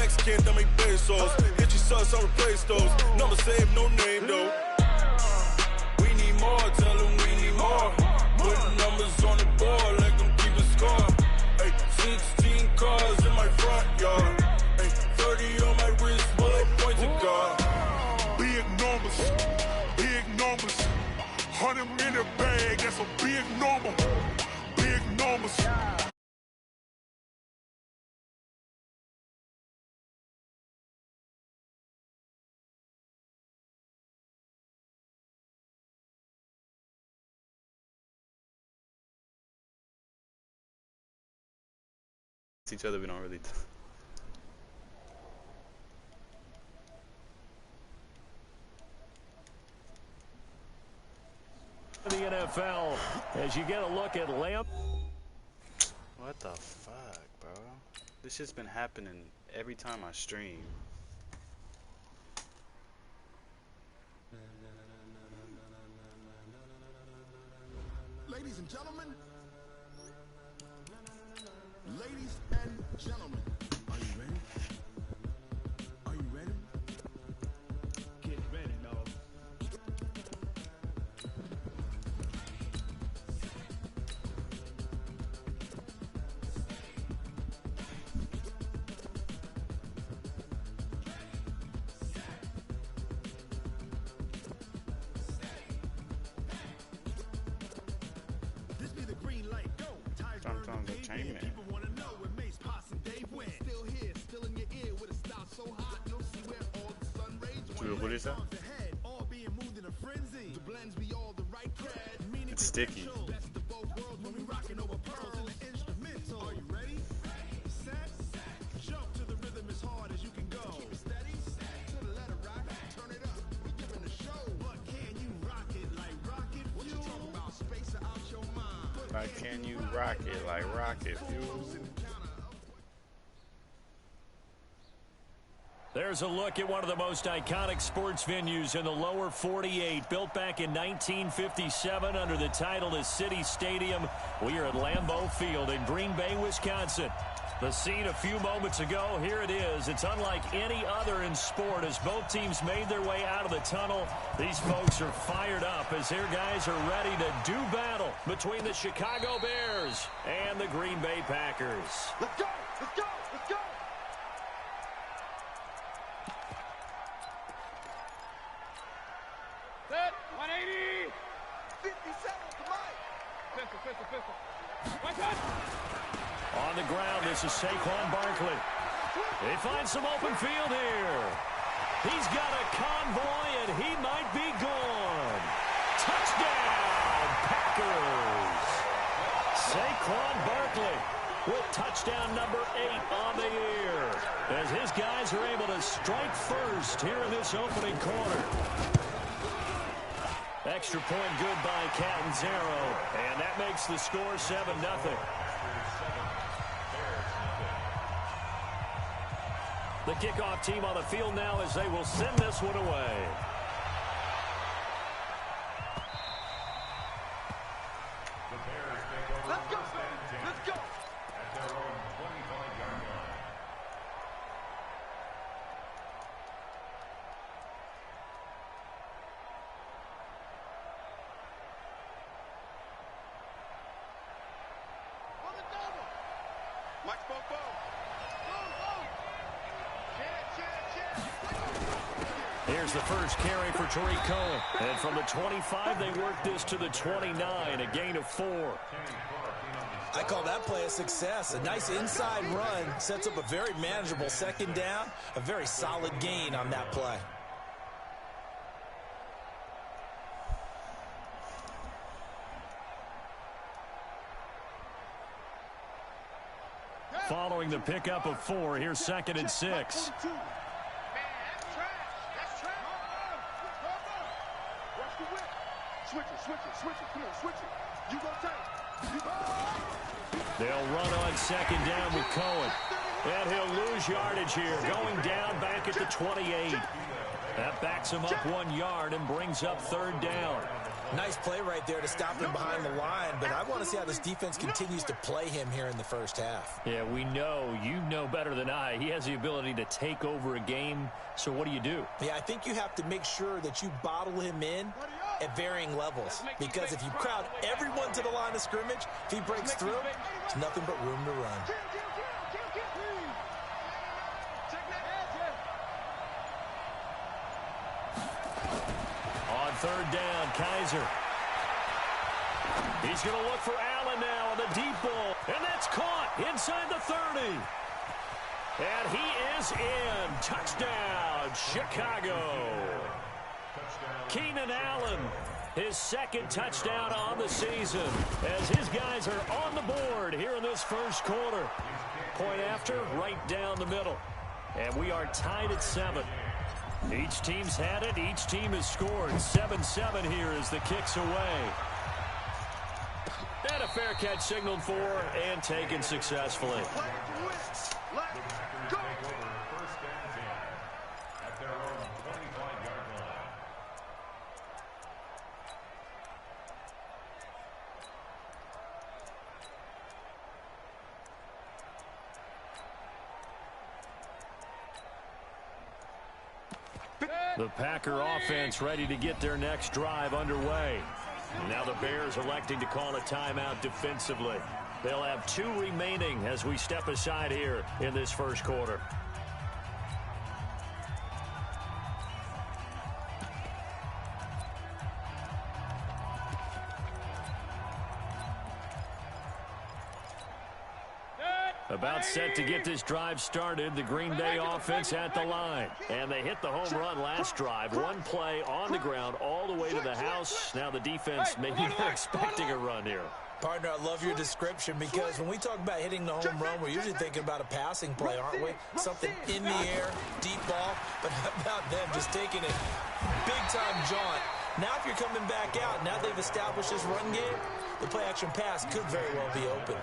Mexican, that make pesos. Hit your sus, I'll replace those. Number save, no name though. We need more, tell them we need more. Put numbers on the board, let them keep a score. Ay, 16 cars in my front yard. Ay, 30 on my wrist, bullet pointed guard. Big numbers, big numbers. 100 in the bag, that's a big number. Big numbers. Each other, we don't really. The NFL, as you get a look at Lamb. What the fuck, bro? This shit's been happening every time I stream. Ladies and gentlemen. Ladies and gentlemen, are you ready? Are you ready? Get ready, dog. This be the green light, go. Sometimes the chain man. What is that? It's sticky. Are you ready? Set, jump to the rhythm as hard as you can go. Keep it steady, to the letter rock, turn it up. We giving a show, but can you rock it like rocket fuel? What you talking about, space out your mind? Like, can you rock it like rocket fuel? There's a look at one of the most iconic sports venues in the lower 48. Built back in 1957 under the title of City Stadium. We are at Lambeau Field in Green Bay, Wisconsin. The scene a few moments ago, here it is. It's unlike any other in sport as both teams made their way out of the tunnel. These folks are fired up as their guys are ready to do battle between the Chicago Bears and the Green Bay Packers. Let's go! Let's go! Let's go! Set, 180. 57, come on! Pistol. One touch. On the ground, this is Saquon Barkley. They find some open field here. He's got a convoy, and he might be gone. Touchdown, Packers. Saquon Barkley with touchdown number 8 on the year as his guys are able to strike first here in this opening quarter. Extra point good by Catanzaro, and that makes the score 7-0. The kickoff team on the field now as they will send this one away. Let's go! Let's go! At their own 25-yard line. On the double! Mike Bobo! Here's the first carry for Tariq Cohen. And from the 25, they work this to the 29, a gain of 4. I call that play a success. A nice inside run sets up a very manageable second down, a very solid gain on that play. Following the pickup of 4, here's 2nd and 6. Switch it. Come on, switch it. You go tight. They'll run on 2nd down with Cohen. And he'll lose yardage here, going down back at the 28. That backs him up 1 yard and brings up 3rd down. Nice play right there to stop him behind the line, but I want to see how this defense continues to play him here in the first half. Yeah, we know, you know better than I, he has the ability to take over a game, so what do you do? Yeah, I think you have to make sure that you bottle him in at varying levels, because if you crowd everyone to the line of scrimmage, if he breaks through, there's nothing but room to run. On third down, Kaiser. He's going to look for Allen now on the deep ball. And that's caught inside the 30. And he is in. Touchdown, Chicago. Keenan Allen, his second touchdown on the season, as his guys are on the board here in this first quarter. Point after, right down the middle. And we are tied at 7. Each team's had it. Each team has scored. 7-7 here as the kick's away. And a fair catch signaled for and taken successfully. The Packer offense ready to get their next drive underway. Now the Bears electing to call a timeout defensively. They'll have 2 remaining as we step aside here in this first quarter. About set to get this drive started, the Green Bay offense at the line. And they hit the home run last drive. One play on the ground all the way to the house. Now the defense maybe not expecting a run here. Partner, I love your description, because when we talk about hitting the home run, we're usually thinking about a passing play, aren't we? Something in the air, deep ball. But how about them just taking it big-time jaunt? Now if you're coming back out, now they've established this run game, the play-action pass could very well be open.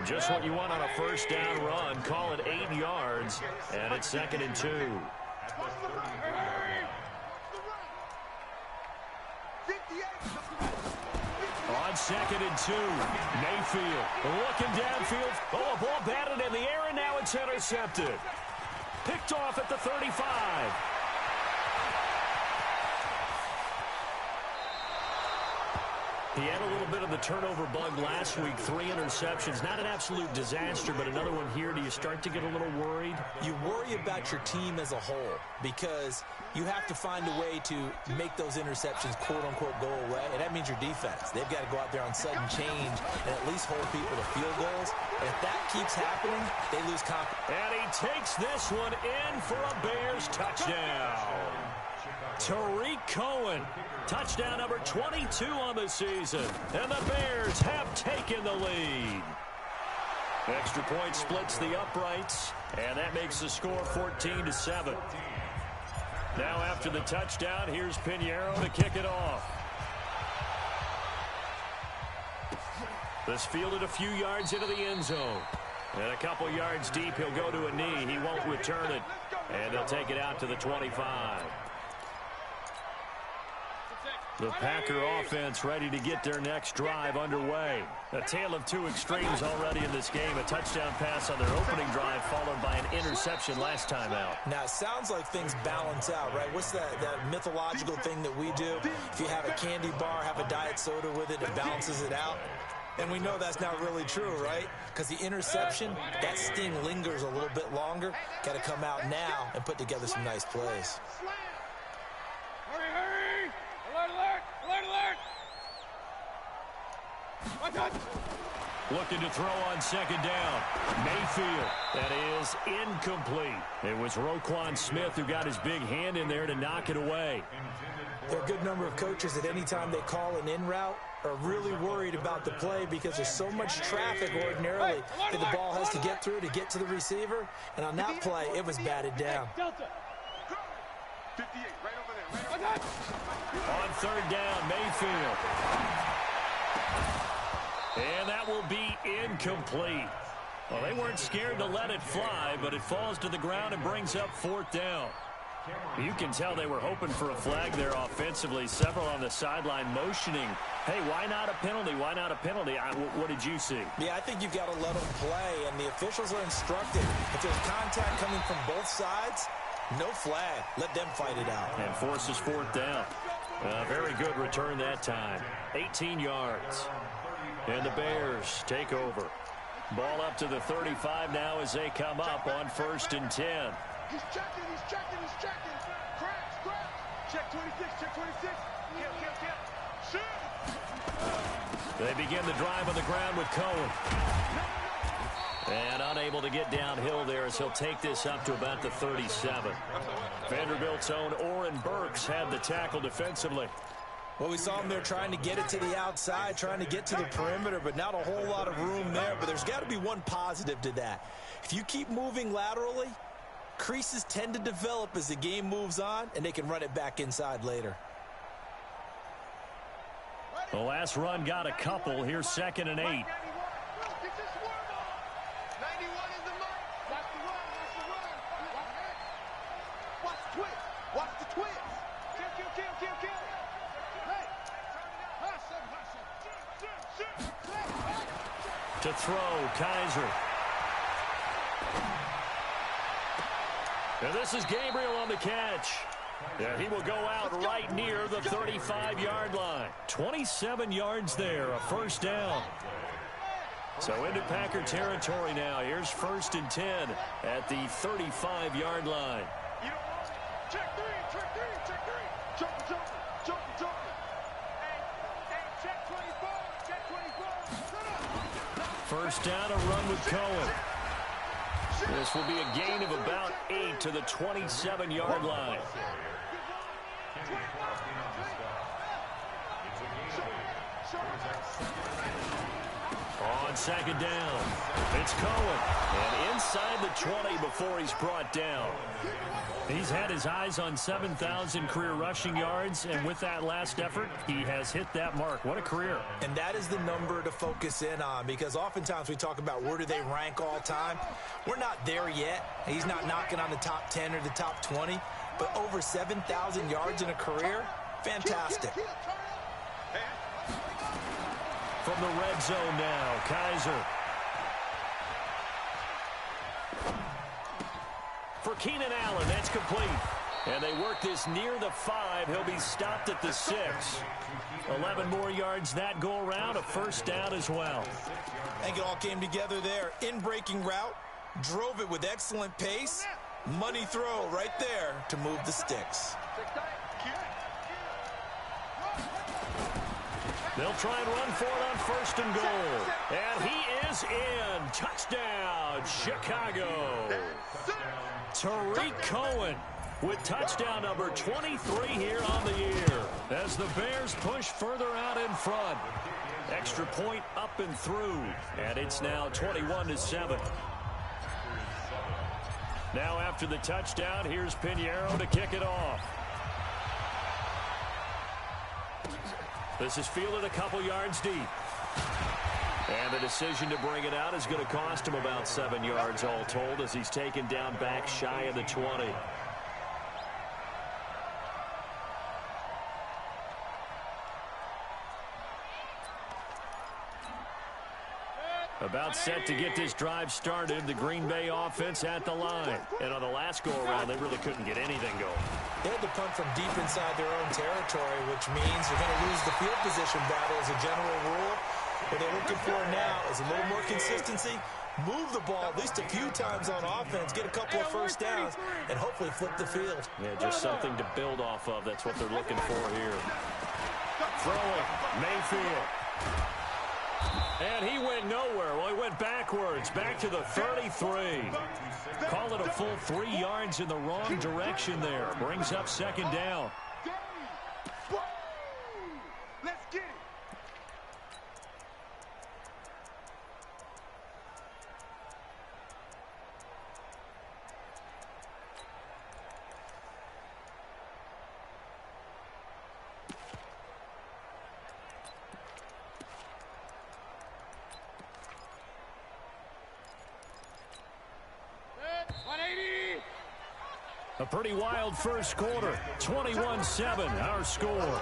Just what you want on a first down run. Call it 8 yards, and it's 2nd and 2. On 2nd and 2, Mayfield looking downfield. Oh, a ball batted in the air, and now it's intercepted. Picked off at the 35. He had a little bit of the turnover bug last week, 3 interceptions. Not an absolute disaster, but another one here. Do you start to get a little worried? You worry about your team as a whole, because you have to find a way to make those interceptions, quote-unquote, go away. And that means your defense. They've got to go out there on sudden change and at least hold people to field goals. And if that keeps happening, they lose confidence. And he takes this one in for a Bears touchdown. Tariq Cohen, touchdown number 22 on the season. And the Bears have taken the lead. Extra point splits the uprights, and that makes the score 14-7. Now after the touchdown, here's Pinheiro to kick it off. This fielded a few yards into the end zone. And a couple yards deep, he'll go to a knee. He won't return it. And they'll take it out to the 25. The Packer offense ready to get their next drive underway. A tale of 2 extremes already in this game. A touchdown pass on their opening drive followed by an interception last time out. Now, it sounds like things balance out, right? What's that mythological thing that we do? If you have a candy bar, have a diet soda with it, it balances it out. And we know that's not really true, right? Because the interception, that sting lingers a little bit longer. Got to come out now and put together some nice plays. Hurry, hurry! Alert, alert! Alert, alert! Watch out! Looking to throw on 2nd down. Mayfield. That is incomplete. It was Roquan Smith who got his big hand in there to knock it away. There are a good number of coaches that any time they call an in route are really worried about the play, because there's so much traffic ordinarily that the ball has to get through to get to the receiver. And on that play, it was batted down. Delta. 58, right over there. Right On 3rd down, Mayfield. And that will be incomplete. Well, they weren't scared to let it fly, but it falls to the ground and brings up 4th down. You can tell they were hoping for a flag there offensively. Several on the sideline motioning, hey, why not a penalty? Why not a penalty? What did you see? Yeah, I think you've got to let them play, and the officials are instructed. If there's contact coming from both sides, no flag. Let them fight it out. And forces fourth down. Very good return that time. 18 yards. And the Bears take over. Ball up to the 35 now as they come up on 1st and 10. He's checking, he's checking, he's checking. Cracks, cracks. Check 26, check 26. Kill. Shoot. They begin the drive on the ground with Cohen. And unable to get downhill there as he'll take this up to about the 37. Vanderbilt's own Oren Burks had the tackle defensively. Well, we saw him there trying to get it to the outside, trying to get to the perimeter, but not a whole lot of room there. But there's got to be one positive to that. If you keep moving laterally, creases tend to develop as the game moves on, and they can run it back inside later. The last run got a couple. Here's 2nd and 8. To throw, Kaiser. And this is Gabriel on the catch. And he will go out right near the 35-yard line. 27 yards there, a 1st down. So into Packer territory now. Here's 1st and 10 at the 35-yard line. Check three. Jump. Hey, check 24. Check 24. 1st down, a run with Cohen. This will be a gain of about 8 to the 27-yard line. On 2nd down, it's Cohen. And inside the 20 before he's brought down. He's had his eyes on 7,000 career rushing yards, and with that last effort, he has hit that mark. What a career. And that is the number to focus in on, because oftentimes we talk about where do they rank all time. We're not there yet. He's not knocking on the top 10 or the top 20, but over 7,000 yards in a career, fantastic. From the red zone now, Kaiser. For Keenan Allen, that's complete. And they work this near the 5. He'll be stopped at the 6. 11 more yards that go around, a 1st down as well. I think it all came together there. In-breaking route, drove it with excellent pace. Money throw right there to move the sticks. They'll try and run for it on 1st and goal. And he is in. Touchdown, Chicago. Tariq Cohen with touchdown number 23 here on the year as the Bears push further out in front. Extra point up and through, and it's now 21-7. Now after the touchdown, here's Pinheiro to kick it off. This is fielded a couple yards deep. And the decision to bring it out is going to cost him about 7 yards all told as he's taken down back shy of the 20. About set to get this drive started. The Green Bay offense at the line. And on the last go-around, they really couldn't get anything going. They had to punt from deep inside their own territory, which means they're going to lose the field position battle as a general rule. What they're looking for now is a little more consistency, move the ball at least a few times on offense, get a couple of 1st downs, and hopefully flip the field. Yeah, just something to build off of. That's what they're looking for here. Throwing, Mayfield. And he went nowhere. Well, he went backwards, back to the 33. Call it a full 3 yards in the wrong direction there. Brings up 2nd down. Let's get it. A pretty wild first quarter. 21-7, our score. 20.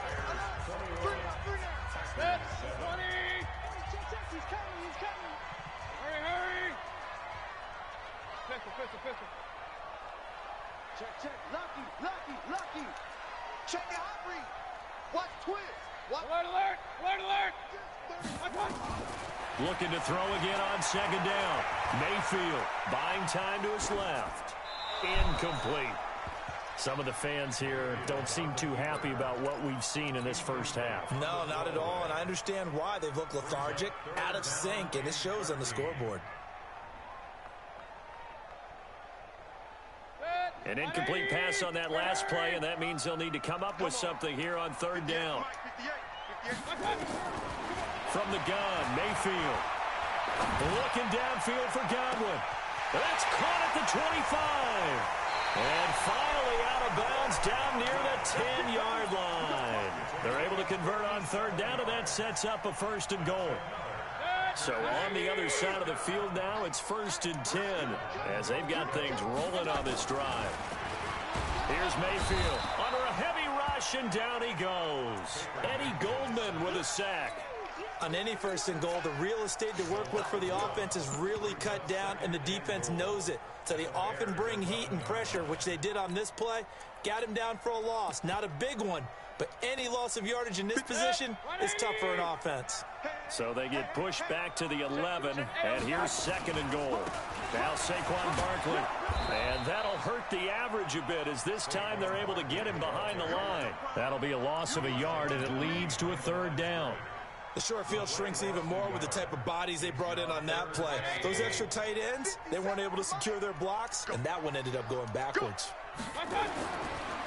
He's coming. Hurry. Pistol. Check. Lucky. Check your hot read. Watch Thizz. Alert. Looking to throw again on second down. Mayfield buying time to his left. Incomplete. Some of the fans here don't seem too happy about what we've seen in this first half. No, not at all, and I understand why. They've looked lethargic, out of sync, and it shows on the scoreboard. An incomplete pass on that last play, and that means they'll need to come up with something here on third down. From the gun, Mayfield. Looking downfield for Godwin. That's caught at the 25. And finally out of bounds down near the 10-yard line. They're able to convert on third down, and that sets up a 1st and goal. So on the other side of the field now, it's 1st and 10 as they've got things rolling on this drive. Here's Mayfield under a heavy rush, and down he goes. Eddie Goldman with a sack. On any 1st and goal, the real estate to work with for the offense is really cut down, and the defense knows it. So they often bring heat and pressure, which they did on this play. Got him down for a loss. Not a big one, but any loss of yardage in this position is tough for an offense. So they get pushed back to the 11, and here's 2nd and goal. Now Saquon Barkley, and that'll hurt the average a bit as this time they're able to get him behind the line. That'll be a loss of a yard, and it leads to a 3rd down. The short field shrinks even more with the type of bodies they brought in on that play. Those extra tight ends, they weren't able to secure their blocks, and that one ended up going backwards.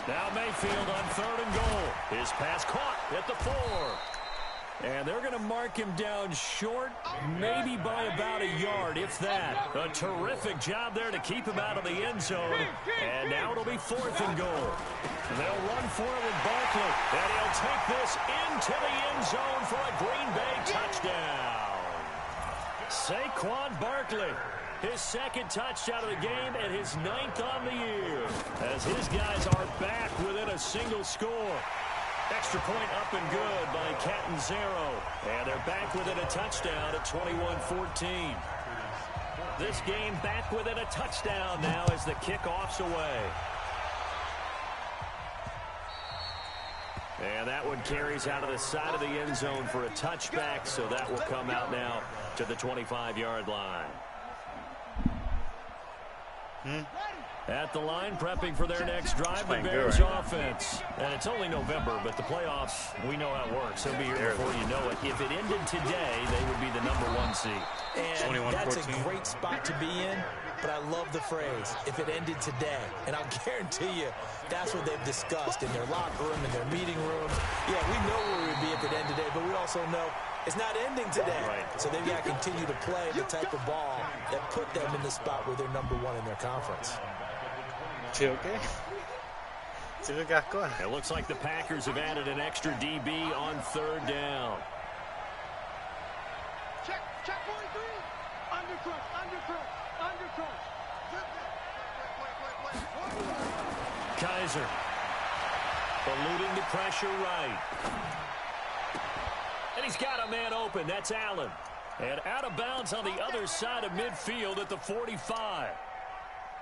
Now Mayfield on 3rd and goal. His pass caught at the 4. And they're going to mark him down short, maybe by about a yard, if that. A terrific job there to keep him out of the end zone. And now it'll be 4th and goal. And they'll run for it with Barkley. And he'll take this into the end zone for a Green Bay touchdown. Saquon Barkley, his 2nd touchdown of the game and his 9th on the year. As his guys are back within a single score. Extra point up and good by Catanzaro. And they're back within a touchdown at 21-14. This game back within a touchdown now as the kickoff's away. And that one carries out of the side of the end zone for a touchback, so that will come out now to the 25-yard line. At the line, prepping for their next drive, the Bears offense. And it's only November, but the playoffs, we know how it works. They'll be here before you know it. If it ended today, they would be the #1 seed. And that's a great spot to be in, but I love the phrase, if it ended today. And I'll guarantee you, that's what they've discussed in their locker room, in their meeting room. Yeah, we know where we'd be if it ended today, but we also know it's not ending today. Right. So they've got to continue to play the type of ball that put them in the spot where they're #1 in their conference. Okay. It looks like the Packers have added an extra DB on 3rd down. Check 43. Undercrush. Kaiser eluding the pressure right. And he's got a man open. That's Allen. And out of bounds on the other side of midfield at the 45.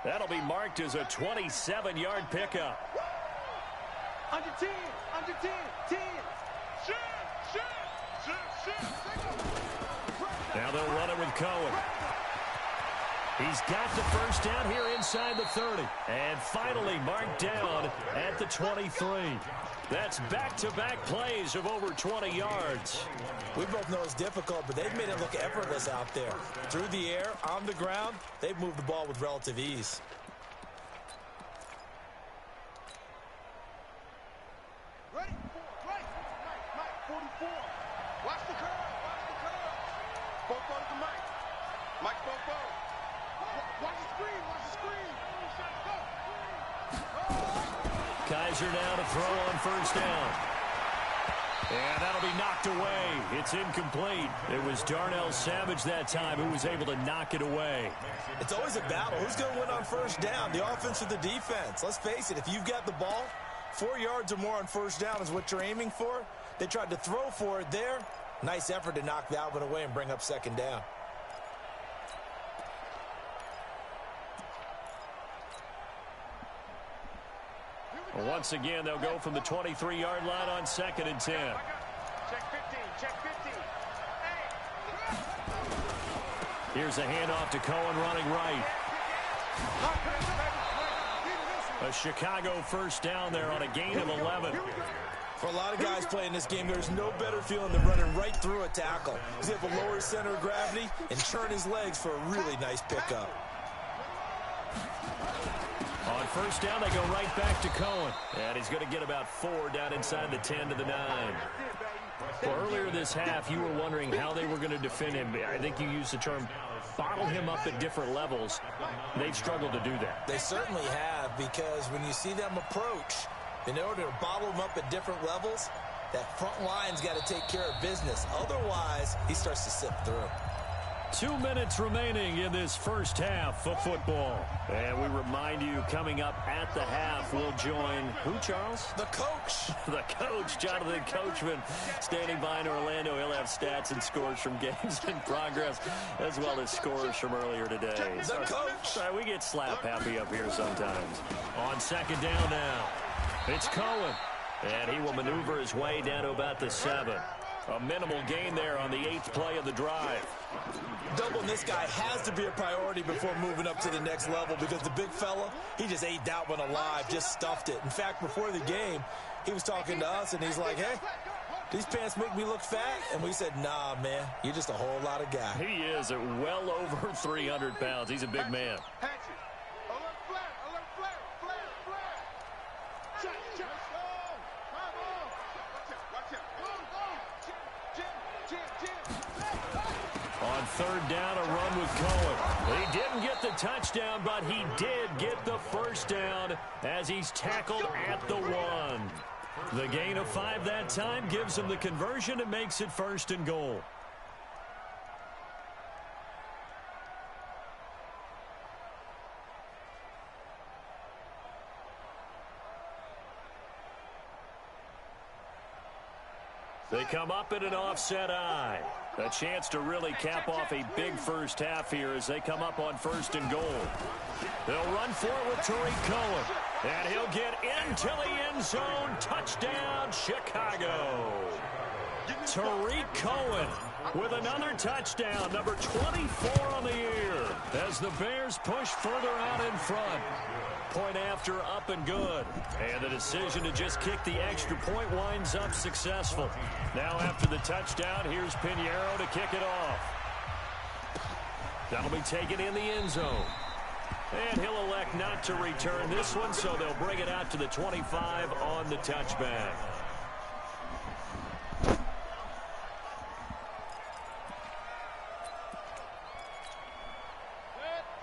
That'll be marked as a 27-yard pickup. Under 10. 10. Now they'll run it with Cohen. He's got the 1st down here inside the 30. And finally marked down at the 23. That's back-to-back plays of over 20 yards. We both know it's difficult, but they've made it look effortless out there. Through the air, on the ground, they've moved the ball with relative ease. Ready? Mike, 44. Watch the curve. Bobo to Mike. Mike, Bobo. Watch the screen. Kaiser now to throw on 1st down. And that'll be knocked away. It's incomplete. It was Darnell Savage that time who was able to knock it away. It's always a battle. Who's going to win on first down, the offense or the defense? Let's face it, if you've got the ball, 4 yards or more on first down is what you're aiming for. They tried to throw for it there. Nice effort to knock that one away and bring up second down. Once again, they'll go from the 23-yard line on 2nd and 10. Check 15, check 15. Here's a handoff to Cohen running right. A Chicago first down there on a gain of 11. For a lot of guys playing this game, there's no better feeling than running right through a tackle. He's able to lower his center of gravity and turn his legs for a really nice pickup. On first down, they go right back to Cohen. And he's going to get about 4 down inside the 10 to the 9. Well, earlier this half, you were wondering how they were going to defend him. I think you used the term bottle him up at different levels. They've struggled to do that. They certainly have, because when you see them approach, in order to bottle him up at different levels, that front line's got to take care of business. Otherwise, he starts to slip through. 2 minutes remaining in this first half of football. And we remind you, coming up at the half, we'll join who, Charles? The coach. The coach, Jonathan Coachman, standing by in Orlando. He'll have stats and scores from games in progress, as well as scores from earlier today. The coach. Sorry, we get slap happy up here sometimes. On second down now, it's Cohen. And he will maneuver his way down to about the 7. A minimal gain there on the 8th play of the drive. Doubling this guy has to be a priority before moving up to the next level, because the big fella, he just ate that one alive, just stuffed it. In fact, before the game, he was talking to us, and he's like, hey, these pants make me look fat? And we said, nah, man, you're just a whole lot of guy. He is at well over 300 pounds. He's a big man. Hatchet. Alert flat, alert flat, flat, flat. Check, check. Come on. Watch out. Jim. On third down, a run with Cohen. He didn't get the touchdown, but he did get the first down as he's tackled at the 1. The gain of 5 that time gives him the conversion and makes it 1st and goal. They come up in an offset eye. A chance to really cap off a big first half here as they come up on 1st and goal. They'll run for it with Tariq Cohen. And he'll get into the end zone. Touchdown, Chicago. Tariq Cohen with another touchdown, number 24 on the year, as the Bears push further out in front. Point after, up and good. And the decision to just kick the extra point winds up successful. Now after the touchdown, here's Pinheiro to kick it off. That'll be taken in the end zone. And he'll elect not to return this one, so they'll bring it out to the 25 on the touchback.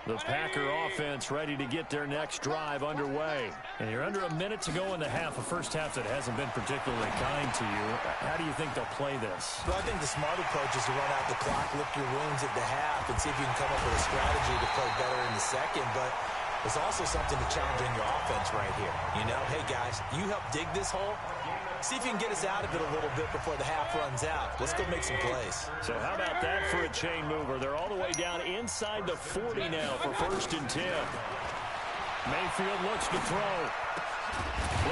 The Packer offense ready to get their next drive underway. And you're under a minute to go in the half, a first half that hasn't been particularly kind to you. How do you think they'll play this? Well, I think the smart approach is to run out the clock, lick your wounds at the half, and see if you can come up with a strategy to play better in the second. But there's also something to challenge in your offense right here. You know, hey, guys, you help dig this hole. See if you can get us out of it a little bit before the half runs out. Let's go make some plays. So how about that for a chain mover? They're all the way down inside the 40 now for 1st and 10. Mayfield looks to throw.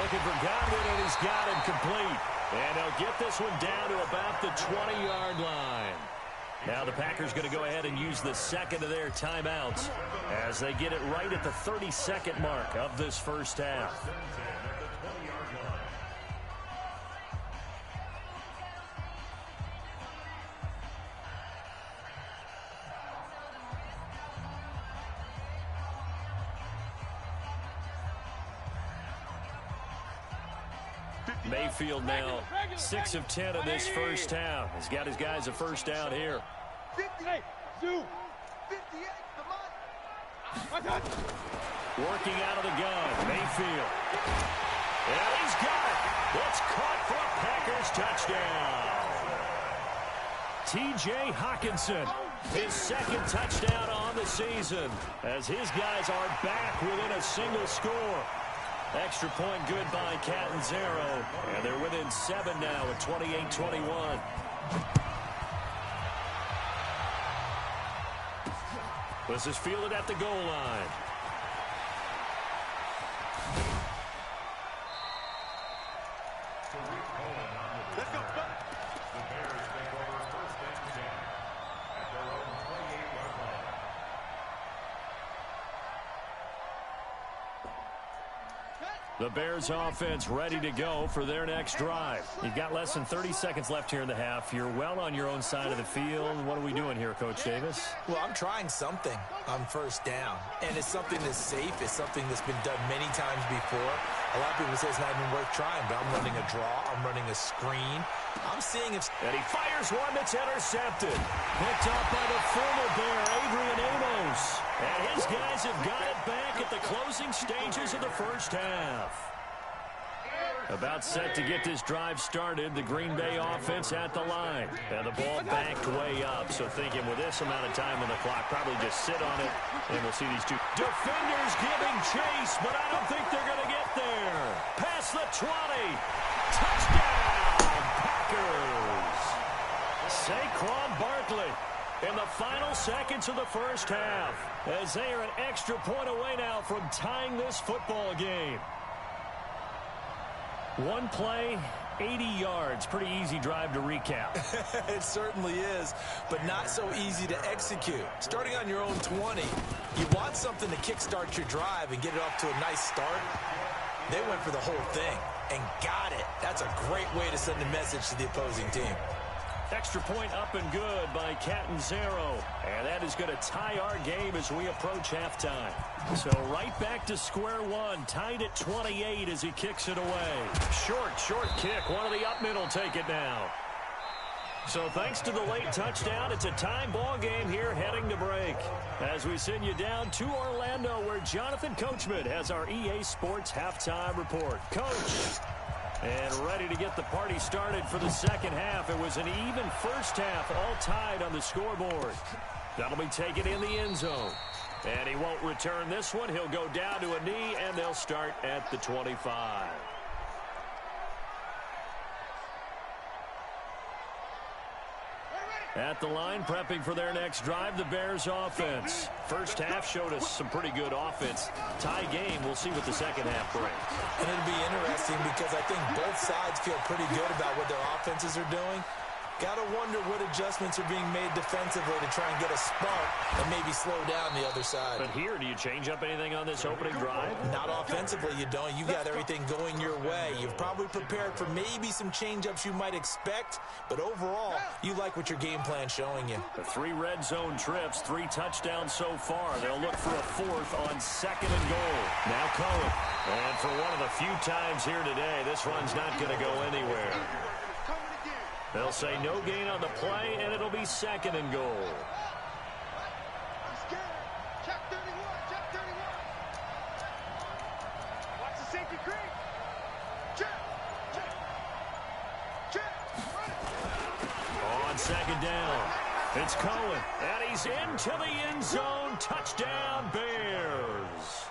Looking for Godwin, and he's got it complete. And they'll get this one down to about the 20-yard line. Now the Packers going to go ahead and use the second of their timeouts as they get it right at the 30-second mark of this first half. Mayfield now 6 of 10 in this first half. He's got his guys a first down here. 58, 58, come on. Working out of the gun, Mayfield. And he's got it. It's caught for a Packers touchdown. T.J. Hawkinson, his second touchdown on the season, as his guys are back within a single score. Extra point good by Catanzaro, and they're within 7 now at 28-21. This is fielded at the goal line. Let's go. The Bears take over first and 10 at their own 28-yard line. The Bears offense ready to go for their next drive. You've got less than 30 seconds left here in the half. You're well on your own side of the field. What are we doing here, Coach Davis? Well, I'm trying something on first down, and it's something that's safe. It's something that's been done many times before. A lot of people say it's not even worth trying, but I'm running a draw. I'm running a screen. I'm seeing if... And he fires one that's intercepted. Picked up by the former Bear, Adrian Amos. And his guys have got it back at the closing stages of the first half. About set to get this drive started, the Green Bay offense at the line. And the ball backed way up, so thinking with this amount of time on the clock, probably just sit on it, and we'll see these two defenders giving chase, but I don't think they're going to get there. Past the 20. Touchdown, Packers. Saquon Barkley in the final seconds of the first half, as they are an extra point away now from tying this football game. One play, 80 yards. Pretty easy drive to recap. It certainly is, but not so easy to execute. Starting on your own 20, you want something to kickstart your drive and get it off to a nice start. They went for the whole thing and got it. That's a great way to send a message to the opposing team. Extra point up and good by Catanzaro. And that is going to tie our game as we approach halftime. So right back to square one, tied at 28 as he kicks it away. Short kick. One of the up middle take it now. So thanks to the late touchdown, it's a time ball game here heading to break. As we send you down to Orlando, where Jonathan Coachman has our EA Sports halftime report. Coach. And ready to get the party started for the second half. It was an even first half, all tied on the scoreboard. That'll be taken in the end zone. And he won't return this one. He'll go down to a knee, and they'll start at the 25. At the line, prepping for their next drive, the Bears offense. First half showed us some pretty good offense. Tie game, we'll see what the second half brings. And it'll be interesting because I think both sides feel pretty good about what their offenses are doing. Got to wonder what adjustments are being made defensively to try and get a spark and maybe slow down the other side. But here, do you change up anything on this opening drive? Not offensively, you don't. You got everything going your way. You've probably prepared for maybe some change-ups you might expect, but overall, you like what your game plan's showing you. The 3 red zone trips, 3 touchdowns so far. They'll look for a 4th on 2nd and goal. Now Cohen. And for one of the few times here today, this run's not going to go anywhere. They'll say no gain on the play, and it'll be 2nd and goal. Check 31, check 31. Watch the safety creep. Check. On 2nd down, it's Cohen, and he's into the end zone. Touchdown, Bears.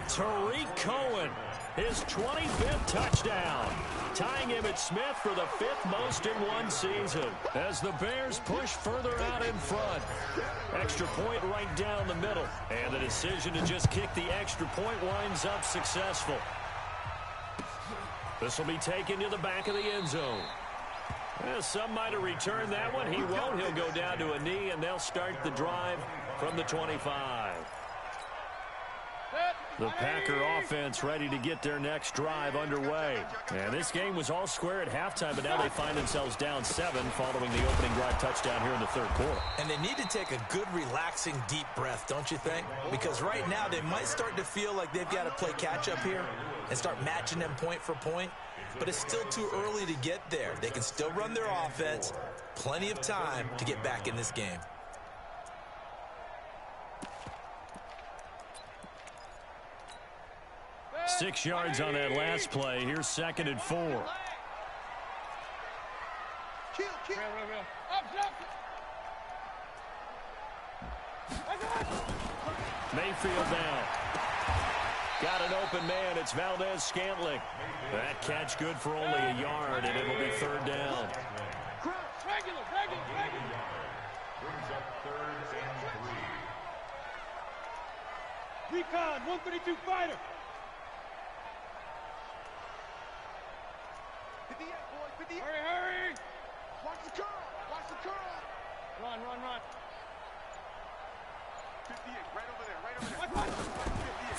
Tariq Cohen, his 25th touchdown, tying him at Smith for the 5th most in one season as the Bears push further out in front. Extra point right down the middle, and the decision to just kick the extra point winds up successful. This will be taken to the back of the end zone. Some might have returned that one. He won't. He'll go down to a knee, and they'll start the drive from the 25. The Packer offense ready to get their next drive underway. And this game was all square at halftime, but now they find themselves down 7 following the opening drive touchdown here in the 3rd quarter. And they need to take a good, relaxing, deep breath, don't you think? Because right now they might start to feel like they've got to play catch-up here and start matching them point for point. But it's still too early to get there. They can still run their offense. Plenty of time to get back in this game. 6 yards on that last play. Here's 2nd and 4. Kill. Mayfield down. Got an open man. It's Valdez-Scantling. That catch good for only a yard, and it'll be 3rd down. Regular. Brings up 3rd and 3. Recon, 132 fighter. 58, boys, 58. Hurry. Watch the curl. Run. 58, right over there.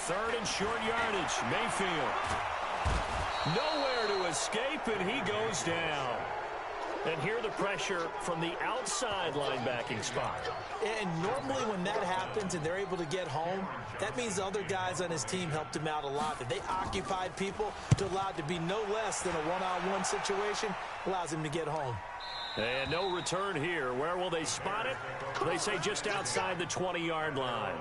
3rd and short yardage. Mayfield. Nowhere to escape, and he goes down. And here the pressure from the outside linebacking spot. And normally when that happens and they're able to get home, that means the other guys on his team helped him out a lot. That they occupied people to allow it to be no less than a one-on-one situation, allows him to get home. And no return here. Where will they spot it? They say just outside the 20-yard line.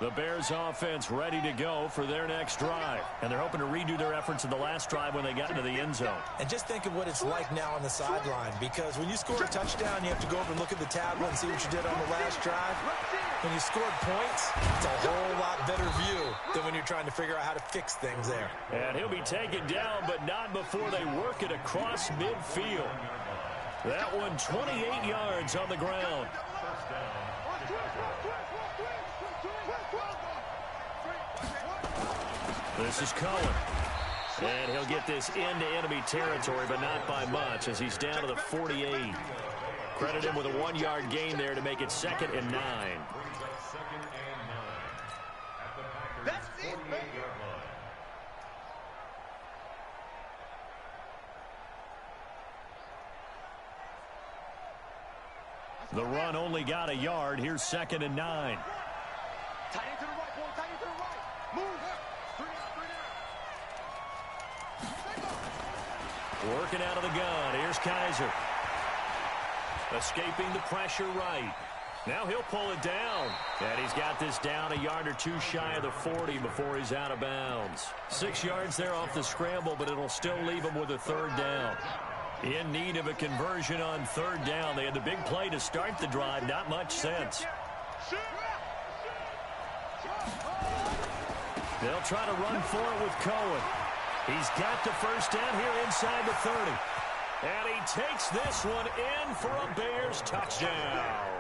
The Bears offense ready to go for their next drive. And they're hoping to redo their efforts in the last drive when they got into the end zone. And just think of what it's like now on the sideline, because when you score a touchdown, you have to go over and look at the tablet and see what you did on the last drive. When you scored points, it's a whole lot better view than when you're trying to figure out how to fix things there. And he'll be taken down, but not before they work it across midfield. That one 28 yards on the ground. This is Cohen. And he'll get this into enemy territory, but not by much, as he's down to the 48. Credit him with a 1-yard gain there to make it 2nd and 9. That's it, man. The run only got a yard. Here's 2nd and 9. Tight end to the right, boy. Tight end to the right. Move. 3 out. Working out of the gun. Here's Kaiser. Escaping the pressure right. Now he'll pull it down. And he's got this down a yard or two shy of the 40 before he's out of bounds. 6 yards there off the scramble, but it'll still leave him with a 3rd down. In need of a conversion on 3rd down. They had the big play to start the drive. Not much sense. They'll try to run for it with Cohen. He's got the 1st down here inside the 30. And he takes this one in for a Bears touchdown.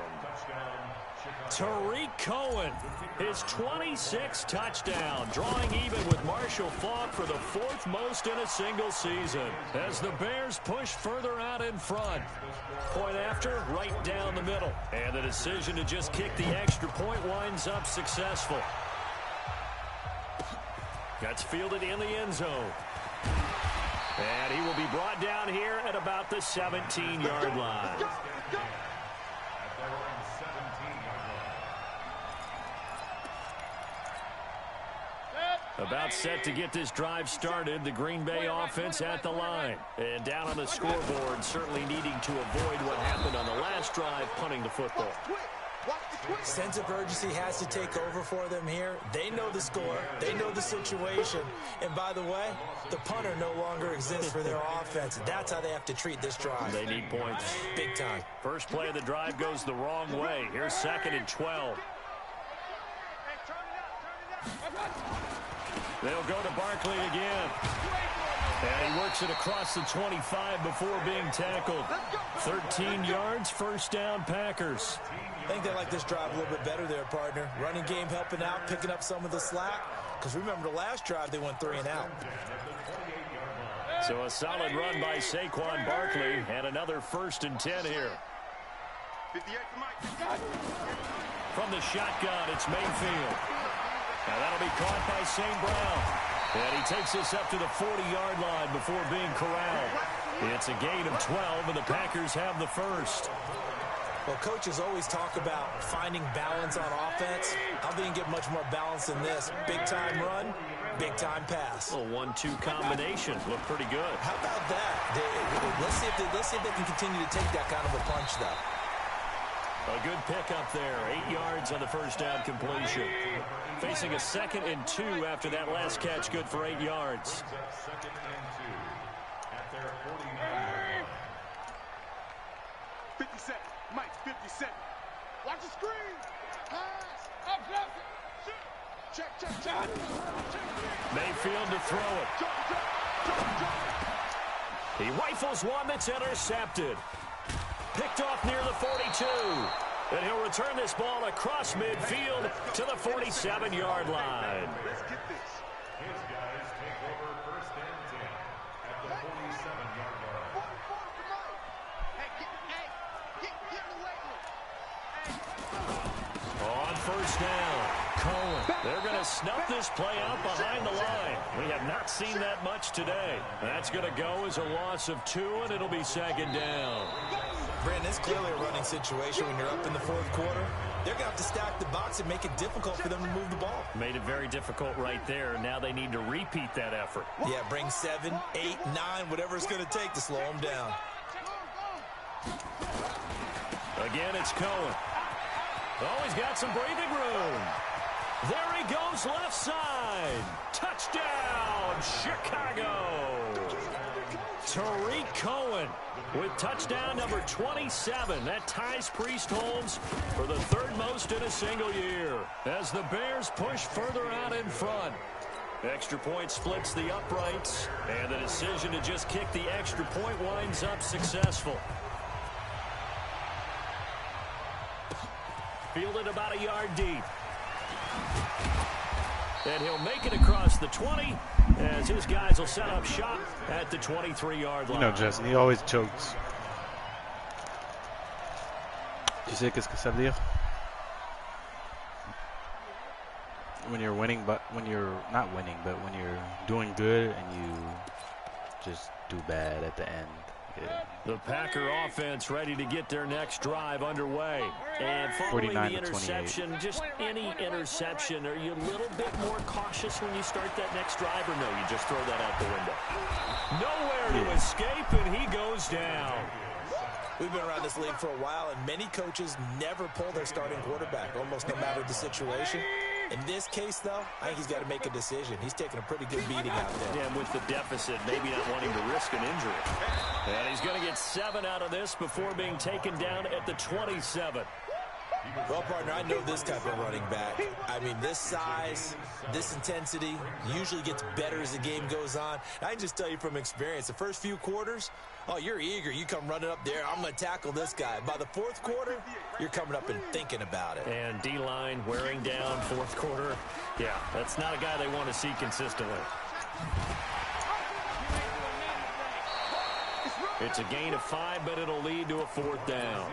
Tariq Cohen, his 26th touchdown, drawing even with Marshall Faulk for the 4th most in a single season. As the Bears push further out in front. Point after, right down the middle. And the decision to just kick the extra point winds up successful. That's fielded in the end zone. And he will be brought down here at about the 17-yard line. About set to get this drive started. The Green Bay offense at the line. And down on the scoreboard, certainly needing to avoid what happened on the last drive, punting the football. Sense of urgency has to take over for them here. They know the score. They know the situation. And by the way, the punter no longer exists for their offense. That's how they have to treat this drive. They need points. Big time. First play of the drive goes the wrong way. Here's 2nd and 12. They'll go to Barkley again. And he works it across the 25 before being tackled. 13 yards, 1st down, Packers. I think they like this drive a little bit better there, partner. Running game helping out, picking up some of the slack. Because remember, the last drive, they went 3 and out. So a solid run by Saquon Barkley, and another 1st and 10 here. 58 to Mike. From the shotgun, it's Mayfield. Now that'll be caught by St. Brown. And he takes this up to the 40-yard line before being corralled. It's a gain of 12, and the Packers have the 1st. Well, coaches always talk about finding balance on offense. How they can get much more balance than this? Big-time run, big-time pass. A 1-2 combination. Look pretty good. How about that? Let's see if they can continue to take that kind of a punch, though. A good pickup there. 8 yards on the first down completion. Facing a 2nd and 2 after that last catch. Good for 8 yards. 2nd and 2 at their 49. 50 seconds. Mike, 50 seconds. Watch the screen. Pass. Up, left. Check. Mayfield to throw it. He rifles one that's intercepted. Picked off near the 42. And he'll return this ball across midfield to the 47-yard line. Let's get this. His guys take over 1st and 10 at the 47-yard line. On first down, Cohen. They're going to snuff this play out behind the line. We have not seen that much today. That's going to go as a loss of 2, and it'll be 2nd down. Brandon, it's clearly a running situation when you're up in the 4th quarter. They're going to have to stack the box and make it difficult for them to move the ball. Made it very difficult right there. Now they need to repeat that effort. Yeah, bring 7, 8, 9, whatever it's going to take to slow them down. Again, it's Cohen. Oh, he's got some breathing room. There he goes left side. Touchdown, Chicago. Tariq Cohen with touchdown number 27. That ties Priest Holmes for the 3rd most in a single year as the Bears push further out in front. Extra point splits the uprights, and the decision to just kick the extra point winds up successful. Fielded about a yard deep. And he'll make it across the 20 as his guys will set up shop at the 23-yard line. You know, Justin, he always chokes. Tu sais qu'est-ce que ça veut dire? When you're winning, but when you're not winning, but when you're doing good and you just do bad at the end. Yeah. The Packer offense ready to get their next drive underway. And following the interception, just any interception, are you a little bit more cautious when you start that next drive, or no, you just throw that out the window? Nowhere to escape, and he goes down. We've been around this league for a while, and many coaches never pull their starting quarterback, almost no matter the situation. In this case, though, I think he's got to make a decision. He's taking a pretty good beating out there. Yeah, and with the deficit, maybe not wanting to risk an injury. And he's going to get 7 out of this before being taken down at the 27. Well, partner, I know this type of running back. I mean, this size, this intensity usually gets better as the game goes on. I can just tell you from experience, the first few quarters, oh, you're eager. You come running up there, I'm going to tackle this guy. By the 4th quarter, you're coming up and thinking about it. And D-line wearing down 4th quarter. Yeah, that's not a guy they want to see consistently. It's a gain of 5, but it'll lead to a 4th down.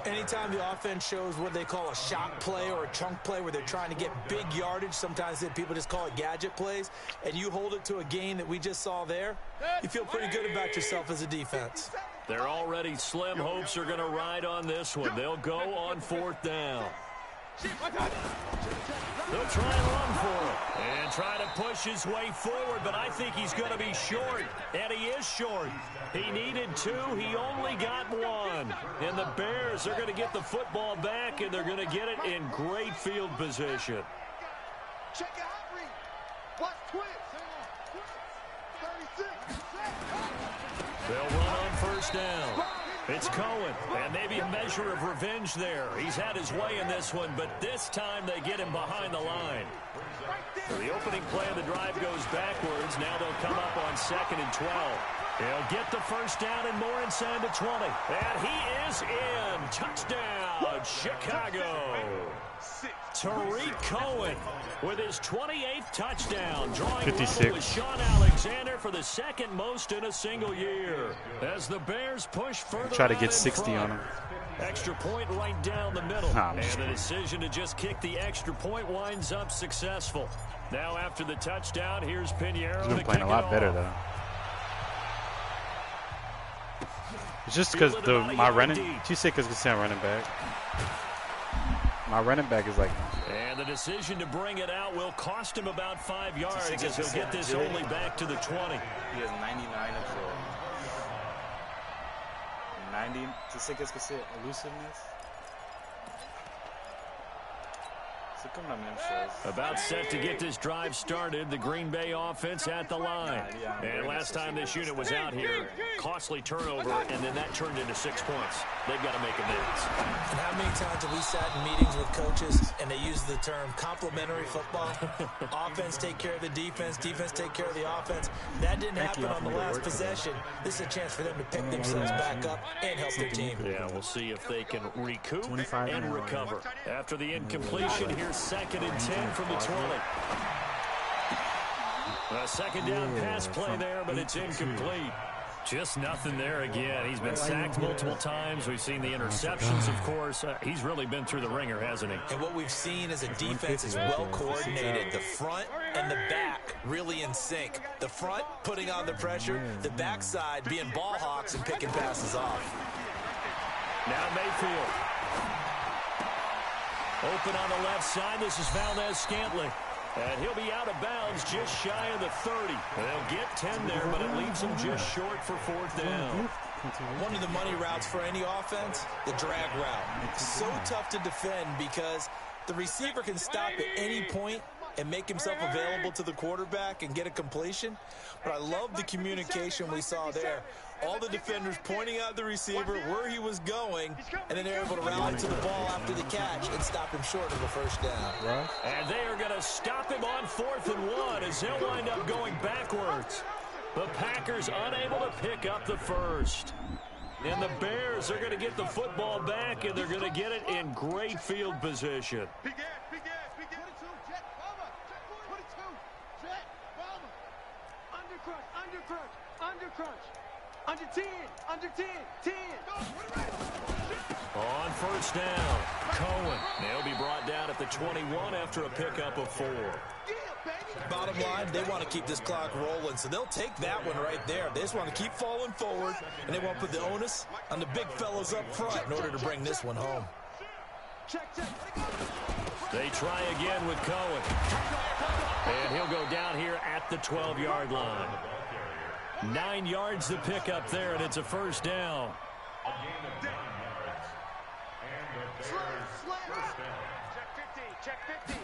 Anytime the offense shows what they call a shot play or a chunk play where they're trying to get big yardage, sometimes people just call it gadget plays, and you hold it to a gain that we just saw there, you feel pretty good about yourself as a defense. Their already slim hopes are going to ride on this one. They'll go on 4th down. They'll try and run for it and try to push his way forward, but I think he's going to be short, and he is short. He needed 2. He only got 1. And the Bears are going to get the football back, and they're going to get it in great field position. Check it out, Reed. Watch twist. 36. They'll run on 1st down. It's Cohen, and maybe a measure of revenge there. He's had his way in this one, but this time they get him behind the line. So the opening play of the drive goes backwards. Now they'll come up on 2nd and 12. He'll get the 1st down and more inside the 20. And he is in. Touchdown, Chicago. Tariq Cohen with his 28th touchdown, drawing 56 level with Sean Alexander for the 2nd most in a single year. As the Bears push further Try to out get in 60 front. on him. Extra point right down the middle. And the decision to just kick the extra point winds up successful. Now after the touchdown, here's Pinheiro. He's been playing a lot better, though. It's just because my running. You say because I'm running back. My running back is like. And the decision to bring it out will cost him about 5 yards as he'll get this only back to the 20. He has 99 of 90. Tu sais qu'est-ce que c'est elusiveness? About set to get this drive started. The Green Bay offense at the line. And last time this unit was out here, costly turnover, and then that turned into 6 points. They've got to make amends. And how many times have we sat in meetings with coaches and they use the term complementary football? Offense take care of the defense, defense take care of the offense. That didn't happen on the last possession. This is a chance for them to pick themselves back up and help their team. Yeah, we'll see if they can recoup and recover. After the incompletion, here's 2nd and 10 from the 20. A second down pass play there, but it's incomplete. Just nothing there again. He's been sacked multiple times. We've seen the interceptions, of course. He's really been through the ringer, hasn't he? And what we've seen is a defense is well coordinated. The front and the back really in sync. The front putting on the pressure, the backside being ball hawks and picking passes off. Now Mayfield. Open on the left side. This is Valdez-Scantling. And he'll be out of bounds just shy of the 30. They'll get 10 there, but it leaves them just short for 4th down. One of the money routes for any offense, the drag route. So tough to defend because the receiver can stop at any point and make himself available to the quarterback and get a completion. But I love the communication we saw there. All the defenders pointing out the receiver where he was going, and then they're able to rally to the ball after the catch and stop him short of a 1st down. And they are going to stop him on 4th and 1 as they'll wind up going backwards. The Packers unable to pick up the 1st. And the Bears are going to get the football back, and they're going to get it in great field position. Under 10, under 10, 10. On 1st down, Cohen. They'll be brought down at the 21 after a pickup of 4. Bottom line, they want to keep this clock rolling, so they'll take that one right there. They just want to keep falling forward, and they want to put the onus on the big fellas up front in order to bring this one home. They try again with Cohen. And he'll go down here at the 12-yard line. 9 yards to pick up there, and it's a 1st down. Check 50.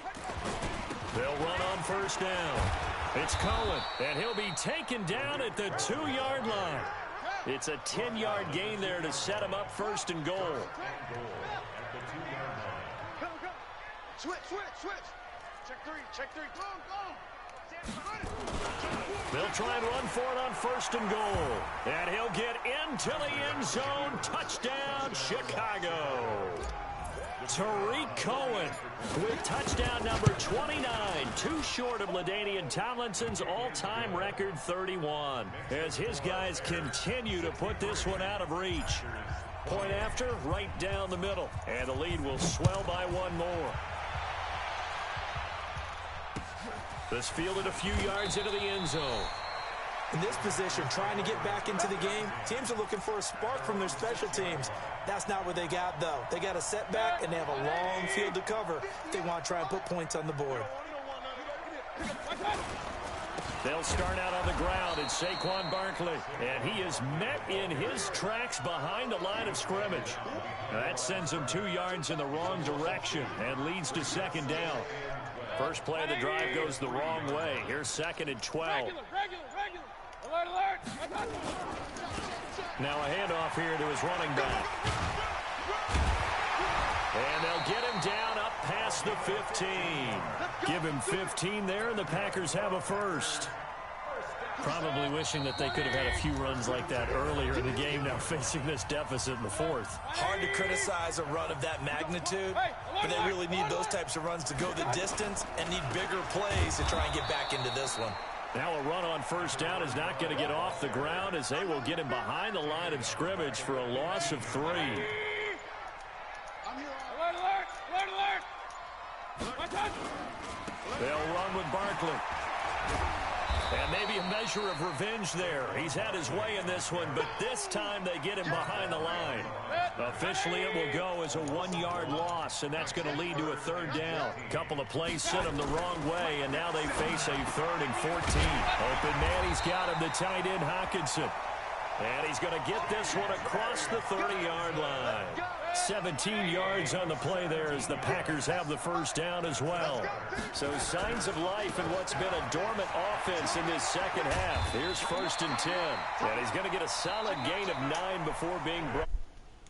They'll run on 1st down. It's Cohen, and he'll be taken down at the 2-yard line. It's a 10-yard gain there to set him up 1st and goal. Go. Switch. Check 3. Go. They'll try and run for it on 1st and goal. And he'll get into the end zone. Touchdown, Chicago. Tariq Cohen with touchdown number 29. Too short of LaDainian Tomlinson's all-time record 31. As his guys continue to put this one out of reach. Point after, right down the middle. And the lead will swell by 1 more. This fielded a few yards into the end zone. In this position, trying to get back into the game, teams are looking for a spark from their special teams. That's not what they got, though. They got a setback, and they have a long field to cover if they want to try and put points on the board. They'll start out on the ground. It's Saquon Barkley, and he is met in his tracks behind the line of scrimmage. That sends him 2 yards in the wrong direction and leads to 2nd down. First play of the drive goes the wrong way. Here's 2nd and 12. Alert. Now a handoff here to his running back. And they'll get him down up past the 15. Give him 15 there, and the Packers have a 1st. Probably wishing that they could have had a few runs like that earlier in the game, now facing this deficit in the 4th. Hard to criticize a run of that magnitude, but they really need those types of runs to go the distance and need bigger plays to try and get back into this one. Now a run on 1st down is not going to get off the ground as they will get him behind the line of scrimmage for a loss of 3. They'll run with Barkley. And maybe a measure of revenge there. He's had his way in this one, but this time they get him behind the line. Officially, it will go as a 1-yard loss, and that's going to lead to a 3rd down. Couple of plays sent him the wrong way, and now they face a 3rd and 14. Open man, he's got him, the tight end, Hawkinson. And he's going to get this one across the 30-yard line. 17 yards on the play there as the Packers have the first down as well. So signs of life in what's been a dormant offense in this second half. Here's 1st and 10. And he's going to get a solid gain of 9 before being brought.